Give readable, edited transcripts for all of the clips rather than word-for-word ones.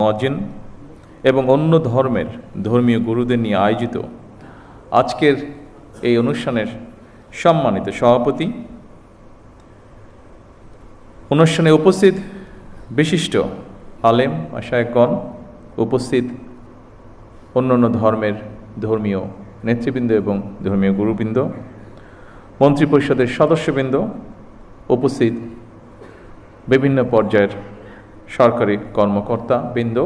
মুয়াজ্জিন এবং অন্য ধর্মের ধর্মীয় গুরুদের নিয়ে আয়োজিত আজকের এই অনুষ্ঠানের সম্মানিত সভাপতি, অনুষ্ঠানে উপস্থিত বিশিষ্ট আলেম মাশায়েখগণ, উপস্থিত অন্যান্য ধর্মের ধর্মীয় নেতৃবৃন্দ এবং ধর্মীয় গুরুবৃন্দ, মন্ত্রিপরিষদের সদস্যবৃন্দ, উপস্থিত বিভিন্ন পর্যায়ের সরকারি কর্মকর্তা বৃন্দ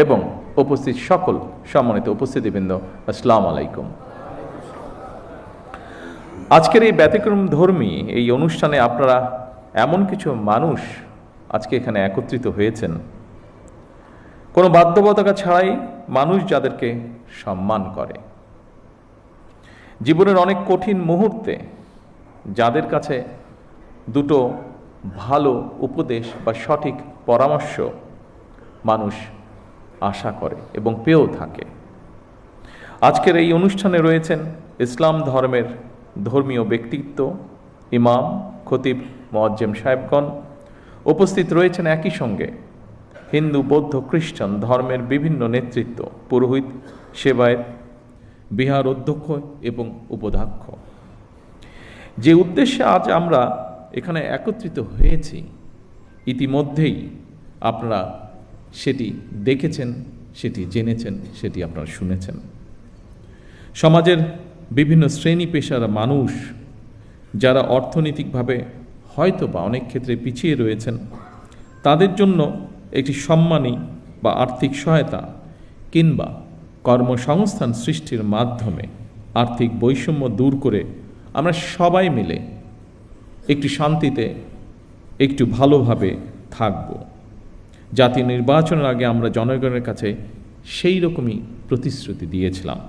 এবং উপস্থিত সকল সম্মানিত উপস্থিতিবৃন্দ, আসসালামু আলাইকুম। আজকের এই ব্যতিক্রম ধর্মী এই অনুষ্ঠানে আপনারা এমন কিছু মানুষ আজকে এখানে একত্রিত হয়েছেন, কোনো বাধ্যবাধকতা ছাড়াই মানুষ যাদেরকে সম্মান করে, জীবনের অনেক কঠিন মুহূর্তে যাদের কাছে দুটো ভালো উপদেশ বা সঠিক পরামর্শ মানুষ আশা করে এবং পেয়েও থাকে। আজকের এই অনুষ্ঠানে রয়েছেন ইসলাম ধর্মের ধর্মীয় ব্যক্তিত্ব, ইমাম, খতিব, মুয়াজ্জিম সাহেবগণ। উপস্থিত রয়েছেন একই সঙ্গে হিন্দু, বৌদ্ধ, খ্রিস্টান ধর্মের বিভিন্ন নেতৃত্ব, পুরোহিত, সেবায়েত, বিহার অধ্যক্ষ এবং উপাধ্যক্ষ। যে উদ্দেশ্যে আজ আমরা এখানে একত্রিত হয়েছি, ইতিমধ্যেই আপনারা সেটি দেখেছেন, সেটি জেনেছেন, সেটি আপনারা শুনেছেন। সমাজের বিভিন্ন শ্রেণী পেশার মানুষ যারা অর্থনৈতিকভাবে হয়তো বা অনেক ক্ষেত্রে পিছিয়ে রয়েছেন, তাদের জন্য একটি সম্মানী বা আর্থিক সহায়তা কিংবা কর্মসংস্থান সৃষ্টির মাধ্যমে আর্থিক বৈষম্য দূর করে আমরা সবাই মিলে একটু শান্তিতে একটু ভালোভাবে থাকব। জাতীয় নির্বাচনের আগে আমরা জনগণের কাছে সেই রকমই প্রতিশ্রুতি দিয়েছিলাম।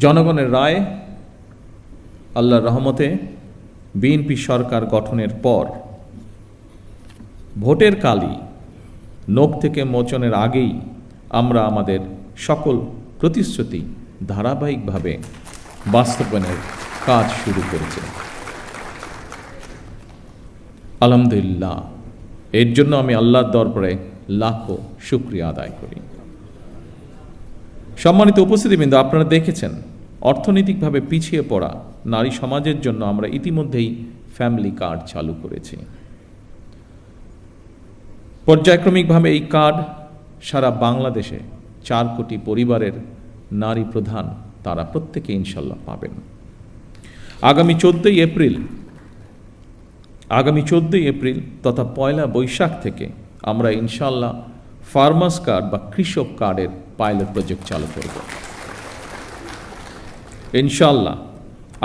জনগণের রায়, আল্লাহর রহমতে বিএনপি সরকার গঠনের পর ভোটের কালই নখ থেকে মোচনের আগেই আমরা আমাদের সকল প্রতিশ্রুতি ধারাবাহিকভাবে বাস্তবায়নের কাজ শুরু করেছে। আলহামদুলিল্লাহ, এর জন্য আমি আল্লাহর দরবারে লাখো শুকরিয়া আদায় করি। সম্মানিত উপস্থিতিবৃন্দ, আপনারা দেখেছেন অর্থনৈতিকভাবে পিছিয়ে পড়া নারী সমাজের জন্য আমরা ইতিমধ্যেই ফ্যামিলি কার্ড চালু করেছি। পর্যায়ক্রমিকভাবে এই কার্ড সারা বাংলাদেশে 4 কোটি পরিবারের নারী প্রধান তারা প্রত্যেকে ইনশাল্লাহ পাবেন। আগামী 14ই এপ্রিল তথা 1 বৈশাখ থেকে আমরা ইনশাল্লাহ ফার্মার্স কার্ড বা কৃষক কার্ডের পাইলট প্রজেক্ট চালু করব। ইনশাল্লাহ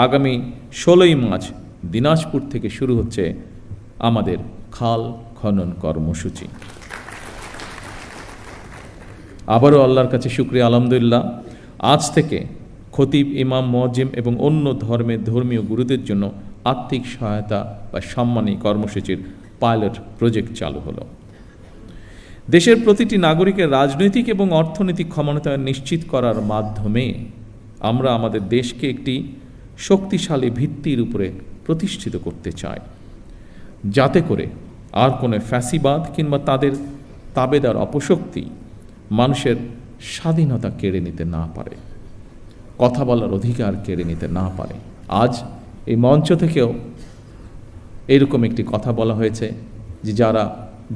আগামী 16ই মার্চ দিনাজপুর থেকে শুরু হচ্ছে আমাদের খাল খনন কর্মসূচি। আবারও আল্লাহর কাছে শুকরিয়া, আলহামদুলিল্লাহ, আজ থেকে খতিব, ইমাম, মুয়াজ্জিম এবং অন্য ধর্মের ধর্মীয় গুরুদের জন্য আর্থিক সহায়তা বা সম্মানী কর্মসূচির পাইলট প্রজেক্ট চালু হলো। দেশের প্রতিটি নাগরিকের রাজনৈতিক এবং অর্থনৈতিক ক্ষমতায়ন নিশ্চিত করার মাধ্যমে আমরা আমাদের দেশকে একটি শক্তিশালী ভিত্তির উপরে প্রতিষ্ঠিত করতে চাই, যাতে করে আর কোনো ফ্যাসিবাদ কিংবা তাদের তাবেদার অপশক্তি মানুষের স্বাধীনতা কেড়ে নিতে না পারে, কথা বলার অধিকার কেড়ে নিতে না পারে। আজ এই মঞ্চ থেকেও এরকম একটি কথা বলা হয়েছে যে যারা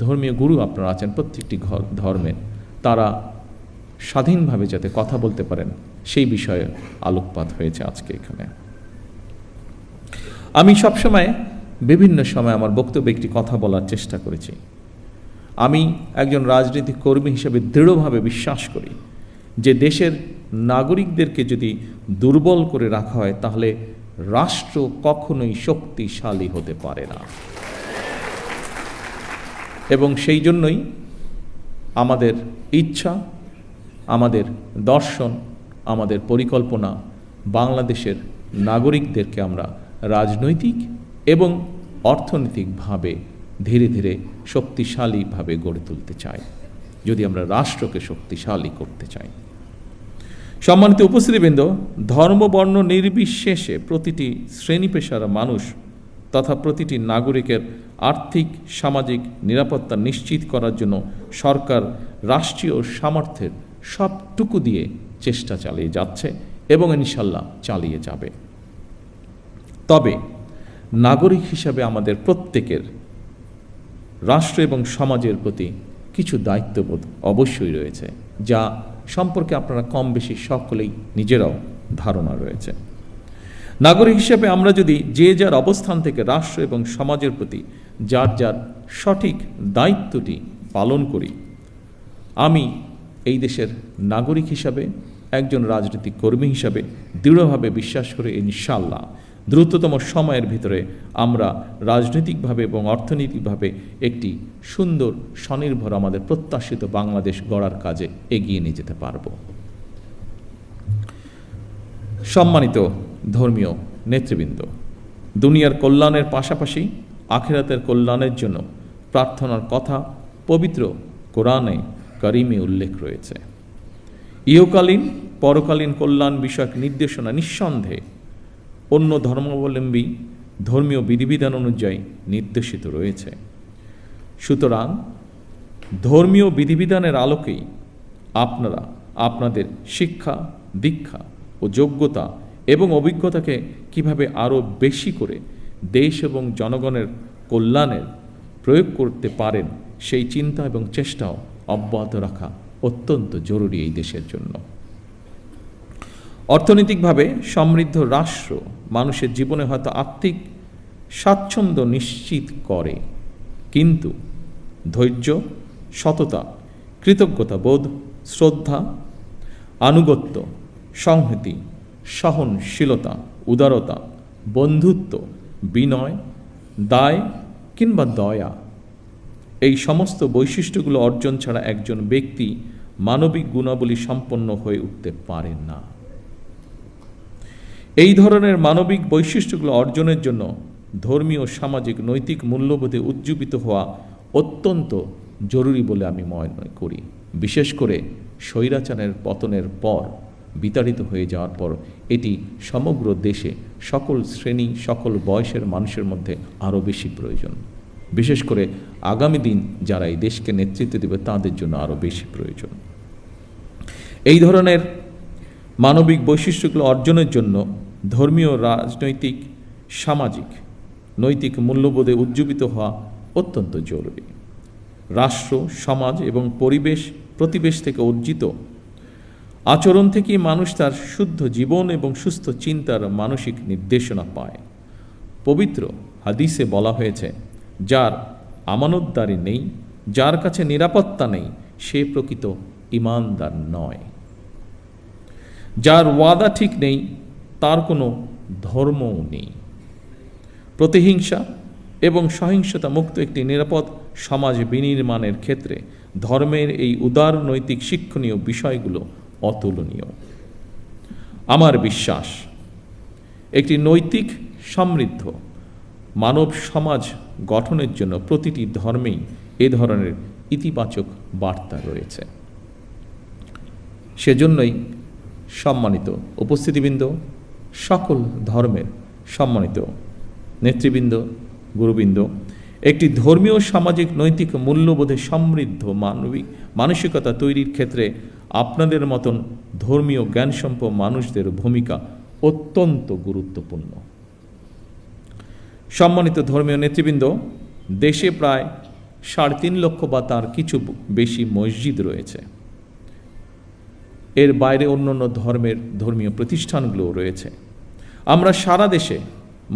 ধর্মীয় গুরু আপনারা আছেন প্রত্যেকটি ধর্মের, তারা স্বাধীনভাবে যাতে কথা বলতে পারেন সেই বিষয়ে আলোকপাত হয়েছে আজকে এখানে। আমি সবসময় বিভিন্ন সময় আমার বক্তব্যে একটি কথা বলার চেষ্টা করেছি। আমি একজন রাজনৈতিক কর্মী হিসেবে দৃঢ়ভাবে বিশ্বাস করি যে দেশের নাগরিকদেরকে যদি দুর্বল করে রাখা হয় তাহলে রাষ্ট্র কখনোই শক্তিশালী হতে পারে না। এবং সেই জন্যই আমাদের ইচ্ছা, আমাদের দর্শন, আমাদের পরিকল্পনা বাংলাদেশের নাগরিকদেরকে আমরা রাজনৈতিক এবং অর্থনৈতিকভাবে ধীরে ধীরে শক্তিশালীভাবে গড়ে তুলতে চাই, যদি আমরা রাষ্ট্রকে শক্তিশালী করতে চাই। সম্মানিত উপস্থিতিবৃন্দ, ধর্ম বর্ণ নির্বিশেষে প্রতিটি শ্রেণী পেশার মানুষ তথা প্রতিটি নাগরিকের আর্থিক সামাজিক নিরাপত্তা নিশ্চিত করার জন্য সরকার রাষ্ট্রীয় সামর্থ্যের সবটুকু দিয়ে চেষ্টা চালিয়ে যাচ্ছে এবং ইনশাল্লাহ চালিয়ে যাবে। তবে নাগরিক হিসাবে আমাদের প্রত্যেকের রাষ্ট্র এবং সমাজের প্রতি কিছু দায়িত্ববোধ অবশ্যই রয়েছে, যা সম্পর্কে আপনারা কম বেশি সকলেই নিজেরাও ধারণা রয়েছে। নাগরিক হিসেবে আমরা যদি যে যার অবস্থান থেকে রাষ্ট্র এবং সমাজের প্রতি যার যার সঠিক দায়িত্বটি পালন করি, আমি এই দেশের নাগরিক হিসাবে, একজন রাজনৈতিক কর্মী হিসাবে দৃঢ়ভাবে বিশ্বাস করে ইনশাআল্লাহ দ্রুততম সময়ের ভিতরে আমরা রাজনৈতিকভাবে এবং অর্থনৈতিকভাবে একটি সুন্দর স্বনির্ভর আমাদের প্রত্যাশিত বাংলাদেশ গড়ার কাজে এগিয়ে নিয়ে যেতে পারব। সম্মানিত ধর্মীয় নেতৃবৃন্দ, দুনিয়ার কল্যাণের পাশাপাশি আখিরাতের কল্যাণের জন্য প্রার্থনার কথা পবিত্র কোরআনে কারিমে উল্লেখ রয়েছে। ইহকালীন পরকালীন কল্যাণ বিষয়ক নির্দেশনা নিঃসন্দেহে অন্য ধর্মাবলম্বী ধর্মীয় বিধিবিধান অনুযায়ী নির্দেশিত রয়েছে। সুতরাং ধর্মীয় বিধিবিধানের আলোকেই আপনারা আপনাদের শিক্ষা, দীক্ষা ও যোগ্যতা এবং অভিজ্ঞতাকে কিভাবে আরও বেশি করে দেশ এবং জনগণের কল্যাণের প্রয়োগ করতে পারেন, সেই চিন্তা এবং চেষ্টাও অব্যাহত রাখা অত্যন্ত জরুরি এই দেশের জন্য। অর্থনৈতিকভাবে সমৃদ্ধ রাষ্ট্র মানুষের জীবনে হয়তো আর্থিক স্বাচ্ছন্দ্য নিশ্চিত করে, কিন্তু ধৈর্য, সততা, কৃতজ্ঞতাবোধ, শ্রদ্ধা, আনুগত্য, সংহতি, সহনশীলতা, উদারতা, বন্ধুত্ব, বিনয়, দায় কিংবা দয়া, এই সমস্ত বৈশিষ্ট্যগুলো অর্জন ছাড়া একজন ব্যক্তি মানবিক গুণাবলী সম্পন্ন হয়ে উঠতে পারে না। এই ধরনের মানবিক বৈশিষ্ট্যগুলো অর্জনের জন্য ধর্মীয়, সামাজিক, নৈতিক মূল্যবোধে উজ্জীবিত হওয়া অত্যন্ত জরুরি বলে আমি মনে করি। বিশেষ করে স্বৈরাচারের পতনের পর, বিতাড়িত হয়ে যাওয়ার পর এটি সমগ্র দেশে সকল শ্রেণী, সকল বয়সের মানুষের মধ্যে আরও বেশি প্রয়োজন। বিশেষ করে আগামী দিন যারা এই দেশকে নেতৃত্ব দেবে তাদের জন্য আরও বেশি প্রয়োজন। এই ধরনের মানবিক বৈশিষ্ট্যগুলো অর্জনের জন্য ধর্মীয়, রাজনৈতিক, সামাজিক, নৈতিক মূল্যবোধে উজ্জীবিত হওয়া অত্যন্ত জরুরি। রাষ্ট্র, সমাজ এবং প্রতিবেশ থেকে অর্জিত আচরণ থেকেই মানুষ তার শুদ্ধ জীবন এবং সুস্থ চিন্তার মানসিক নির্দেশনা পায়। পবিত্র হাদিসে বলা হয়েছে, যার আমানতদারি নেই, যার কাছে নিরাপত্তা নেই, সে প্রকৃত ঈমানদার নয়। যার ওয়াদা ঠিক নেই, তার কোনো ধর্মও নেই। প্রতিহিংসা এবং সহিংসতা মুক্ত একটি নিরাপদ সমাজ বিনির্মাণের ক্ষেত্রে ধর্মের এই উদার নৈতিক শিক্ষণীয় বিষয়গুলো অতুলনীয়। আমার বিশ্বাস, একটি নৈতিক সমৃদ্ধ মানব সমাজ গঠনের জন্য প্রতিটি ধর্মেই এ ধরনের ইতিবাচক বার্তা রয়েছে। সেজন্যই সম্মানিত উপস্থিতিবৃন্দ, সকল ধর্মের সম্মানিত নেতৃবৃন্দ, গুরুবৃন্দ, একটি ধর্মীয়, সামাজিক, নৈতিক মূল্যবোধে সমৃদ্ধ মানসিকতা তৈরির ক্ষেত্রে আপনাদের মতন ধর্মীয় জ্ঞানসম্পন্ন মানুষদের ভূমিকা অত্যন্ত গুরুত্বপূর্ণ। সম্মানিত ধর্মীয় নেতৃবৃন্দ, দেশে প্রায় 3.5 লক্ষ বা তার কিছু বেশি মসজিদ রয়েছে। এর বাইরে অন্যান্য ধর্মীয় প্রতিষ্ঠানগুলোও রয়েছে। আমরা সারা দেশে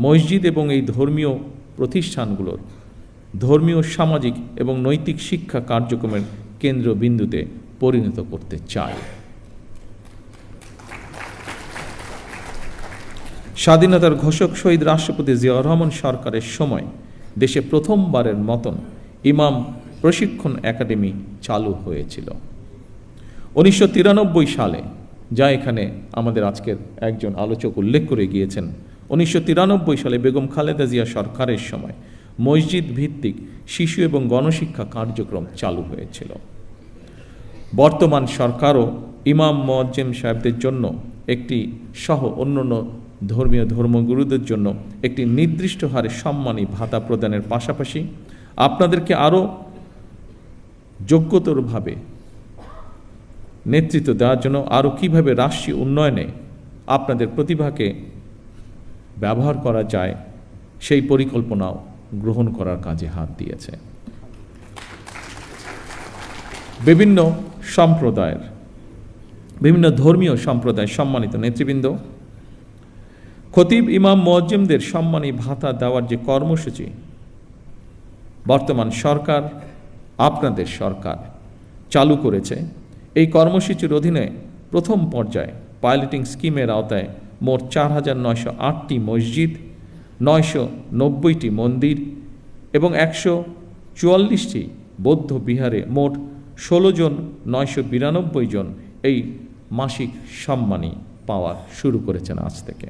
মসজিদ এবং এই ধর্মীয় প্রতিষ্ঠানগুলোর ধর্মীয়, সামাজিক এবং নৈতিক শিক্ষা কার্যক্রমের কেন্দ্রবিন্দুতে পরিণত করতে চাই। স্বাধীনতার ঘোষক শহীদ রাষ্ট্রপতি জিয়াউর রহমান সরকারের সময় দেশে প্রথমবারের মতন ইমাম প্রশিক্ষণ একাডেমি চালু হয়েছিল 1993 সালে, যা এখানে আমাদের আজকের একজন আলোচক উল্লেখ করে গিয়েছেন। 1993 সালে বেগম খালেদা জিয়া সরকারের সময় মসজিদ ভিত্তিক শিশু এবং গণশিক্ষা কার্যক্রম চালু হয়েছিল। বর্তমান সরকারও ইমাম মুয়াজ্জিম সাহেবদের জন্য একটি সহ অন্যান্য ধর্মগুরুদের জন্য একটি নির্দিষ্ট হারে সম্মানী ভাতা প্রদানের পাশাপাশি আপনাদেরকে আরও যোগ্যতরভাবে নেতৃত্ব দেওয়ার জন্য আরও কীভাবে রাষ্ট্রীয় উন্নয়নে আপনাদের প্রতিভাকে ব্যবহার করা যায় সেই পরিকল্পনাও গ্রহণ করার কাজে হাত দিয়েছে। বিভিন্ন সম্প্রদায়ের, বিভিন্ন ধর্মীয় সম্প্রদায়ের সম্মানিত নেতৃবৃন্দ, খতিব ইমাম মুয়াজ্জিমদের সম্মানী ভাতা দেওয়ার যে কর্মসূচি বর্তমান সরকার, আপনাদের সরকার চালু করেছে, এই কর্মসূচির অধীনে প্রথম পর্যায়ে পাইলটিং স্কিমের আওতায় মোট 4,908টি মসজিদ, 990টি মন্দির এবং 144টি বৌদ্ধ বিহারে মোট 16 জন 992 জন এই মাসিক সম্মানী পাওয়া শুরু করেছেন আজ থেকে।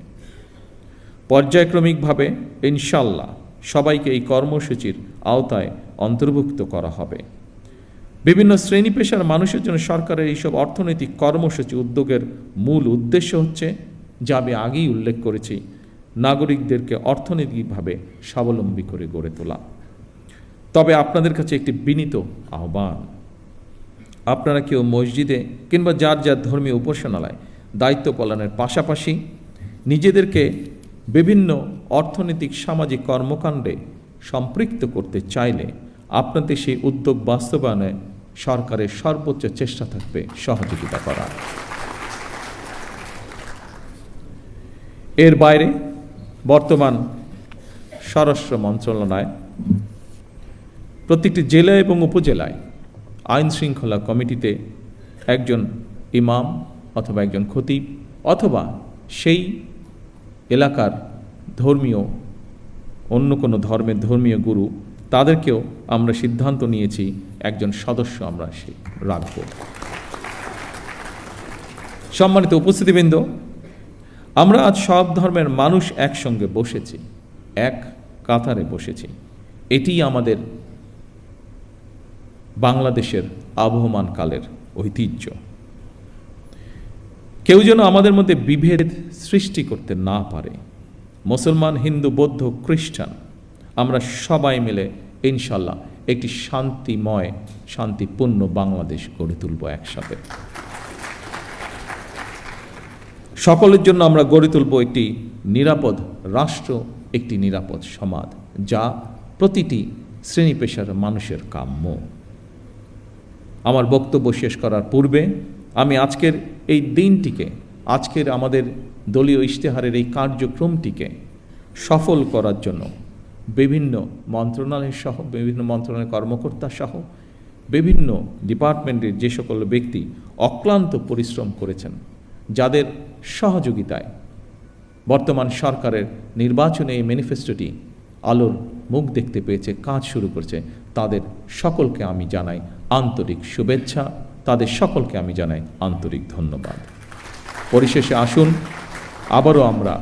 পর্যায়ক্রমিকভাবে ইনশাল্লাহ সবাইকে এই কর্মসূচির আওতায় অন্তর্ভুক্ত করা হবে। বিভিন্ন শ্রেণী পেশার মানুষের জন্য সরকারের এইসব অর্থনৈতিক কর্মসূচি উদ্যোগের মূল উদ্দেশ্য হচ্ছে, যা আমি আগেই উল্লেখ করেছি, নাগরিকদেরকে অর্থনৈতিকভাবে স্বাবলম্বী করে গড়ে তোলা। তবে আপনাদের কাছে একটি বিনীত আহ্বান, আপনারা কেউ মসজিদে কিংবা যার যার ধর্মীয় উপাসনালয় দায়িত্ব পালনের পাশাপাশি নিজেদেরকে বিভিন্ন অর্থনৈতিক সামাজিক কর্মকাণ্ডে সম্পৃক্ত করতে চাইলে আপনাদের সেই উদ্যোগ বাস্তবায়নে সরকারের সর্বোচ্চ চেষ্টা থাকবে সহযোগিতা করার। এর বাইরে বর্তমান স্বরাষ্ট্র মন্ত্রণালয় প্রত্যেকটি জেলা এবং উপজেলায় আইন শৃঙ্খলা কমিটিতে একজন ইমাম অথবা একজন খতিব অথবা সেই এলাকার ধর্মীয় অন্য কোনো ধর্মের ধর্মীয় গুরু, তাদেরকেও আমরা সিদ্ধান্ত নিয়েছি একজন সদস্য আমরা রাখব। সম্মানিত উপস্থিতিবৃন্দ, আমরা আজ সব ধর্মের মানুষ একসঙ্গে বসেছি, এক কাতারে বসেছি। এটিই আমাদের বাংলাদেশের আবহমান কালের ঐতিহ্য। কেউ যেন আমাদের মধ্যে বিভেদ সৃষ্টি করতে না পারে। মুসলমান, হিন্দু, বৌদ্ধ, খ্রিস্টান, আমরা সবাই মিলে ইনশাল্লাহ একটি শান্তিময়, শান্তিপূর্ণ বাংলাদেশ গড়ে তুলব একসাথে। সকলের জন্য আমরা গড়ে তুলব একটি নিরাপদ রাষ্ট্র, একটি নিরাপদ সমাজ, যা প্রতিটি শ্রেণী পেশার মানুষের কাম্য। আমার বক্তব্য শেষ করার পূর্বে আমি আজকের এই দিনটিকে, আজকের আমাদের দলীয় ইশতেহারের এই কার্যক্রমটিকে সফল করার জন্য বিভিন্ন মন্ত্রণালয় সহ, বিভিন্ন মন্ত্রণালয়ের কর্মকর্তা সহ বিভিন্ন ডিপার্টমেন্টের যে সকল ব্যক্তি অক্লান্ত পরিশ্রম করেছেন, যাদের সহযোগিতায় বর্তমান সরকারের নির্বাচনে এই ম্যানিফেস্টোটি আলোর মুখ দেখতে পেয়েছে, কাজ শুরু করছে, তাদের সকলকে আমি জানাই আন্তরিক শুভেচ্ছা, তাদের সকলকে আমি জানাই আন্তরিক ধন্যবাদ। পরিশেষে আসুন আবারও আমরা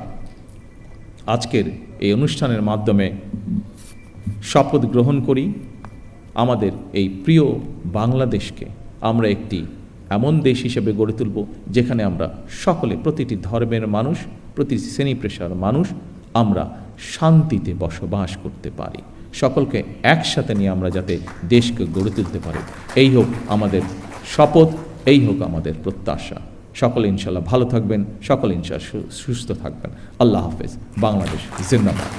আজকের এই অনুষ্ঠানের মাধ্যমে শপথ গ্রহণ করি, আমাদের এই প্রিয় বাংলাদেশকে আমরা একটি এমন দেশ হিসেবে গড়ে তুলব যেখানে আমরা সকলে, প্রতিটি ধর্মের মানুষ, প্রতিটি শ্রেণী পেশার মানুষ আমরা শান্তিতে বসবাস করতে পারি। সকলকে একসাথে নিয়ে আমরা যাতে দেশকে গড়ে তুলতে পারি, এই হোক আমাদের শপথ, এই হোক আমাদের প্রত্যাশা। সকলে ইনশাল্লাহ ভালো থাকবেন, সকলে ইনশাল্লাহ সুস্থ থাকবেন। আল্লাহ হাফেজ। বাংলাদেশ জিন্দাবাদ।